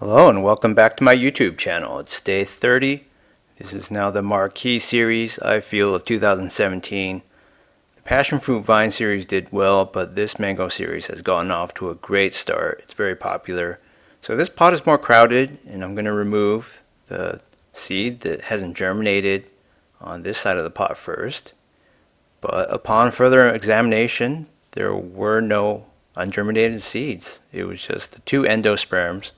Hello and welcome back to my YouTube channel. It's day 30. This is now the Marquee series, I feel, of 2017. The Passion Fruit Vine series did well, but this mango series has gotten off to a great start. It's very popular. So this pot is more crowded, and I'm going to remove the seed that hasn't germinated on this side of the pot first. But upon further examination, there were no ungerminated seeds. It was just the two endosperms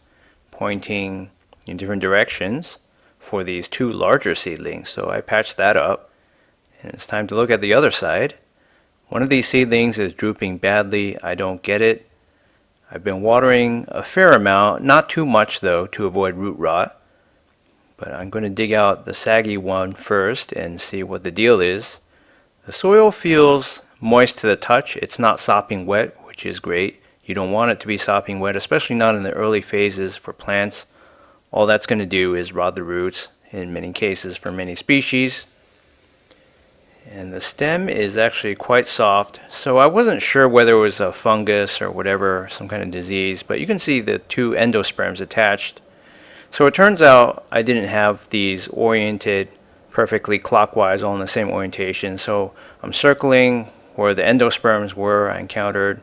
pointing in different directions for these two larger seedlings. So I patched that up, and it's time to look at the other side. One of these seedlings is drooping badly. I don't get it. I've been watering a fair amount, not too much though, to avoid root rot. But I'm going to dig out the saggy one first and see what the deal is. The soil feels moist to the touch. It's not sopping wet, which is great. You don't want it to be sopping wet, especially not in the early phases for plants. All that's going to do is rot the roots in many cases for many species. And the stem is actually quite soft, so I wasn't sure whether it was a fungus or whatever, some kind of disease, but you can see the two endosperms attached. So it turns out I didn't have these oriented perfectly clockwise, all in the same orientation. So I'm circling where the endosperms were. I encountered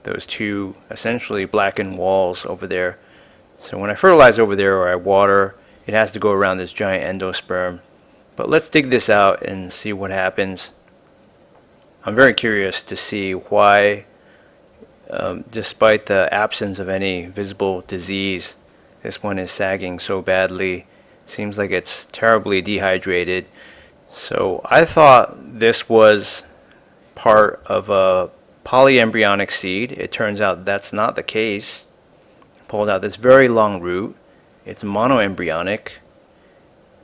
those two essentially blackened walls over there. So when I fertilize over there or I water, it has to go around this giant endosperm. But let's dig this out and see what happens. I'm very curious to see why, despite the absence of any visible disease, this one is sagging so badly. Seems like it's terribly dehydrated. So I thought this was part of a polyembryonic seed. It turns out that's not the case. Pulled out this very long root. It's monoembryonic.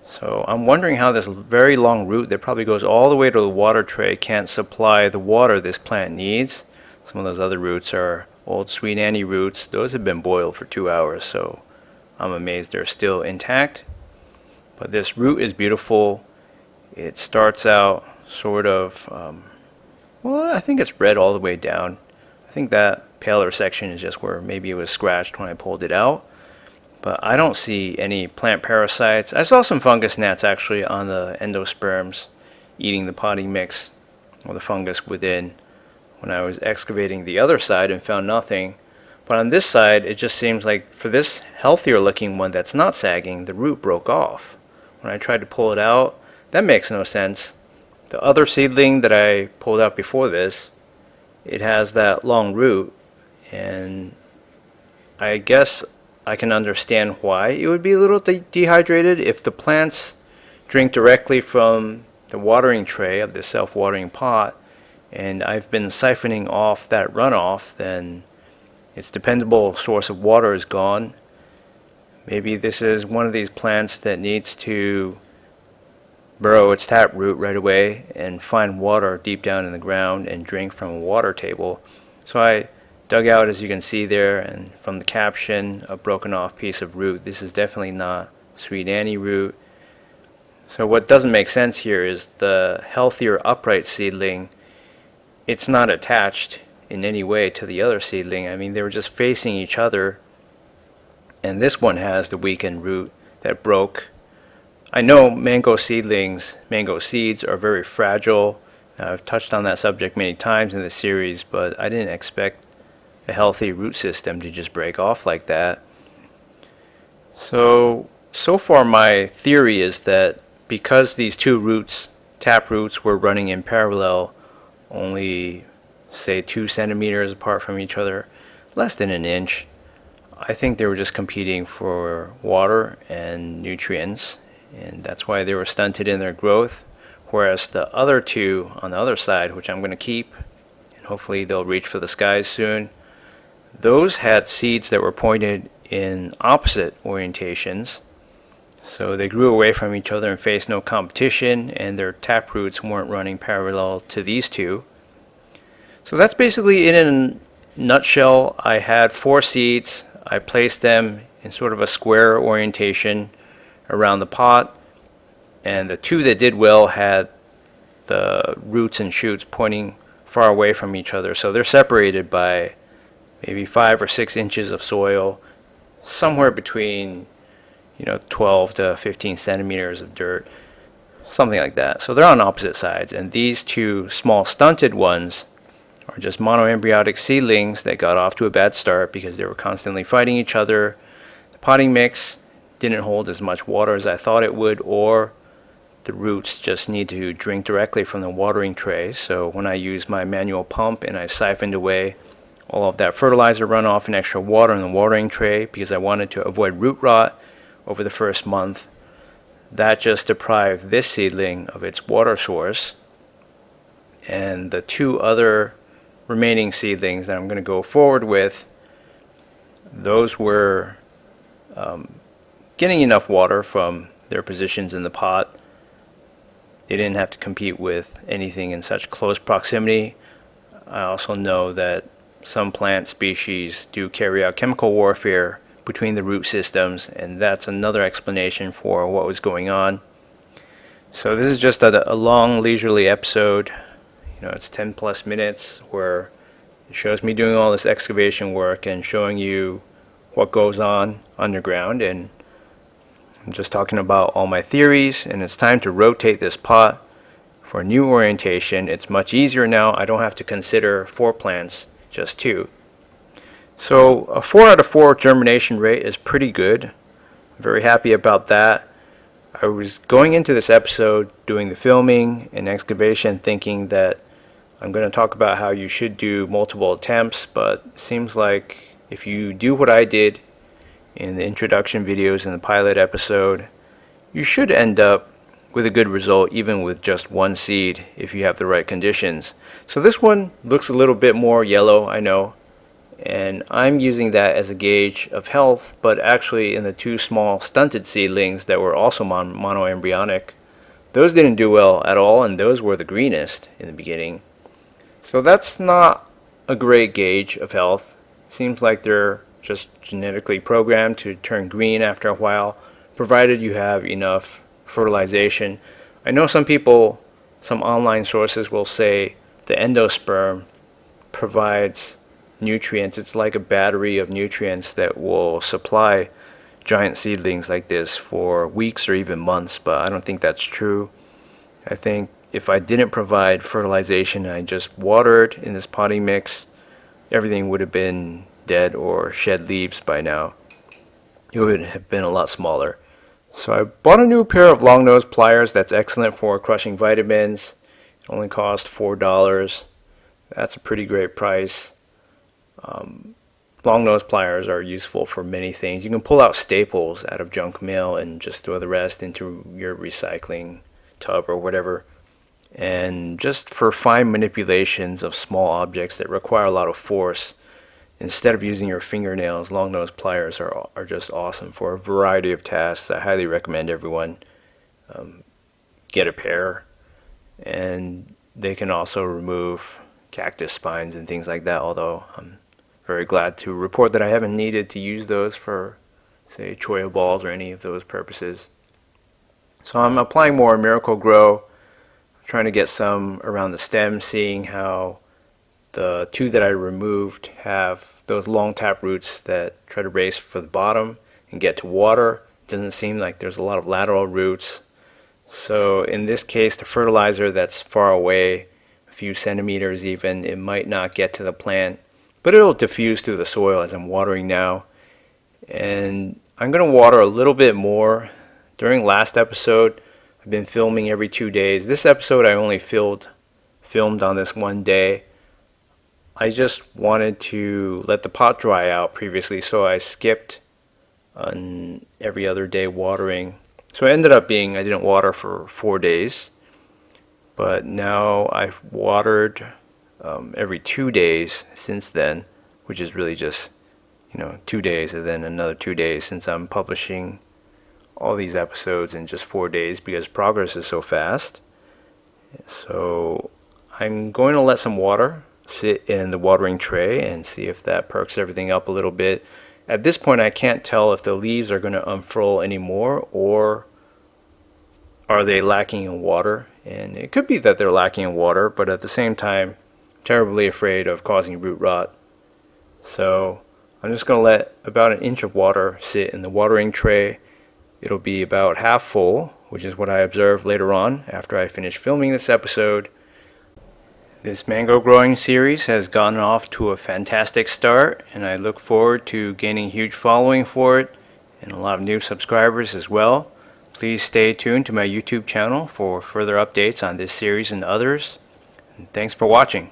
So I'm wondering how this very long root that probably goes all the way to the water tray can't supply the water this plant needs. Some of those other roots are old Sweet Annie roots. Those have been boiled for 2 hours, so I'm amazed they're still intact. But this root is beautiful. It starts out sort of well, I think it's red all the way down. I think that paler section is just where maybe it was scratched when I pulled it out. But I don't see any plant parasites. I saw some fungus gnats actually on the endosperms eating the potting mix or the fungus within when I was excavating the other side and found nothing. But on this side, it just seems like for this healthier looking one that's not sagging, the root broke off. When I tried to pull it out, that makes no sense. The other seedling that I pulled out before this, it has that long root, and I guess I can understand why it would be a little dehydrated. If the plants drink directly from the watering tray of the self-watering pot, and I've been siphoning off that runoff, then its dependable source of water is gone. Maybe this is one of these plants that needs to burrow its taproot right away and find water deep down in the ground and drink from a water table. So I dug out, as you can see there, and from the caption, a broken off piece of root. This is definitely not Sweet Annie root. So what doesn't make sense here is the healthier upright seedling, it's not attached in any way to the other seedling. I mean, they were just facing each other, and this one has the weakened root that broke. I know mango seedlings, mango seeds are very fragile. I've touched on that subject many times in this series, but I didn't expect a healthy root system to just break off like that. So far my theory is that because these two roots, tap roots, were running in parallel, only say 2 centimeters apart from each other, less than an inch, I think they were just competing for water and nutrients, and that's why they were stunted in their growth. Whereas the other two on the other side, which I'm going to keep, and hopefully they'll reach for the skies soon, those had seeds that were pointed in opposite orientations. So they grew away from each other and faced no competition, and their tap roots weren't running parallel to these two. So that's basically it in a nutshell. I had 4 seeds. I placed them in sort of a square orientation around the pot, and the 2 that did well had the roots and shoots pointing far away from each other. So they're separated by maybe 5 or 6 inches of soil. somewhere between 12 to 15 centimeters of dirt, something like that. So they're on opposite sides, and these two small stunted ones are just monoembryotic seedlings that got off to a bad start because they were constantly fighting each other. The potting mix didn't hold as much water as I thought it would, or the roots just need to drink directly from the watering tray. So when I used my manual pump and I siphoned away all of that fertilizer runoff and extra water in the watering tray because I wanted to avoid root rot over the first month, that just deprived this seedling of its water source. And the two other remaining seedlings that I'm going to go forward with, those were getting enough water from their positions in the pot. They didn't have to compete with anything in such close proximity. I also know that some plant species do carry out chemical warfare between the root systems, and that's another explanation for what was going on. So this is just a long leisurely episode. It's 10 plus minutes where it shows me doing all this excavation work and showing you what goes on underground, and I'm just talking about all my theories. And it's time to rotate this pot for a new orientation. It's much easier now. I don't have to consider 4 plants, just 2. So a 4 out of 4 germination rate is pretty good. I'm very happy about that. I was going into this episode doing the filming and excavation thinking that I'm going to talk about how you should do multiple attempts, but it seems like if you do what I did in the introduction videos in the pilot episode, you should end up with a good result even with just 1 seed if you have the right conditions. So this one looks a little bit more yellow, I know, and I'm using that as a gauge of health, but actually in the 2 small stunted seedlings that were also monoembryonic, those didn't do well at all, and those were the greenest in the beginning. So that's not a great gauge of health. Seems like they're just genetically programmed to turn green after a while, provided you have enough fertilization. I know some people, some online sources will say the endosperm provides nutrients. It's like a battery of nutrients that will supply giant seedlings like this for weeks or even months, but I don't think that's true. I think if I didn't provide fertilization and I just watered in this potting mix, everything would have been dead or shed leaves by now. It would have been a lot smaller. So I bought a new pair of long nose pliers that's excellent for crushing vitamins. It only cost $4. That's a pretty great price. Long nose pliers are useful for many things. You can pull out staples out of junk mail and just throw the rest into your recycling tub or whatever. And just for fine manipulations of small objects that require a lot of force, instead of using your fingernails, long nose pliers are just awesome for a variety of tasks. I highly recommend everyone get a pair, and they can also remove cactus spines and things like that, although I'm very glad to report that I haven't needed to use those for, say, cholla balls or any of those purposes. So I'm applying more Miracle Grow, trying to get some around the stem, seeing how the 2 that I removed have those long tap roots that try to race for the bottom and get to water. It doesn't seem like there's a lot of lateral roots. So in this case, the fertilizer that's far away, a few centimeters even, it might not get to the plant, but it'll diffuse through the soil as I'm watering now. And I'm going to water a little bit more. During last episode, I've been filming every 2 days. This episode I only filmed on this one day. I just wanted to let the pot dry out previously, so I skipped on every other day watering. So it ended up being I didn't water for 4 days, but now I've watered every 2 days since then, which is really just 2 days and then another 2 days since I'm publishing all these episodes in just 4 days because progress is so fast. So I'm going to let some water sit in the watering tray and see if that perks everything up a little bit. At this point I can't tell if the leaves are going to unfurl anymore or are they lacking in water, and it could be that they're lacking in water, but at the same time terribly afraid of causing root rot. So I'm just going to let about an inch of water sit in the watering tray. It'll be about half full, which is what I observed later on after I finished filming this episode. This mango growing series has gotten off to a fantastic start, and I look forward to gaining a huge following for it and a lot of new subscribers as well. Please stay tuned to my YouTube channel for further updates on this series and others. And thanks for watching.